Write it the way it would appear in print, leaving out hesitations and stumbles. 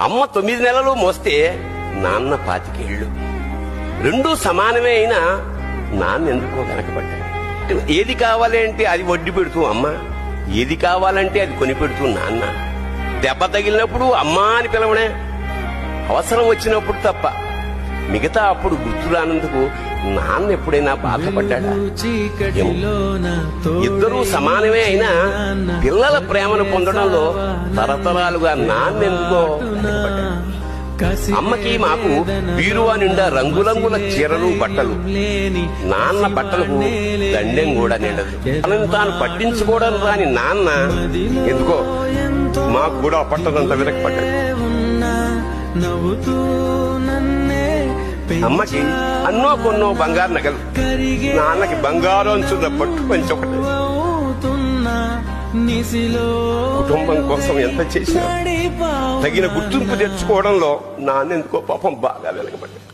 అమ్మ 9 నెలలు మోస్తే నాన్న 25 ఏళ్ళు. రెండూ సమానమే అయినా నాన్న ఎందుకో వెనకబడ్డాడు. ఏది కావాలి అంటే అది వడ్డీ పెడుతూ అమ్మ, ఏది కావాలంటే అది కొని పెడుతూ నాన్న. దెబ్బ తగిలినప్పుడు అమ్మా అని పిలవడే, అవసరం వచ్చినప్పుడు తప్ప. మిగతా అప్పుడు గుర్తురానందుకు నాన్న ఎప్పుడైనా బాధపడ్డాడా? ఇద్దరూ సమానమే అయినా పిల్లల ప్రేమను పొందడంలో తరతరాలుగా నాన్నెందుకో వెనకబడ్డాడు. అమ్మకి మాకు బీరువా నిండా రంగురంగుల చీరలు బట్టలు, నాన్న బట్టలకు దండెం కూడా నిండదు. తనని తాను పట్టించుకోవడం రాని నాన్న ఎందుకో మాకు కూడా పట్టదంత వెనకపడ్డాడు. అమ్మకి అన్నో కొన్నో బంగారు నగలు, నాన్నకి బంగారు అంచున్న పట్టు పంచి ఒకటి. కుటుంబం కోసం ఎంత చేసినా తగిన గుర్తింపు తెచ్చుకోవడంలో నాన్నెందుకో పాపం బాగా వెనకబడ్డాడు.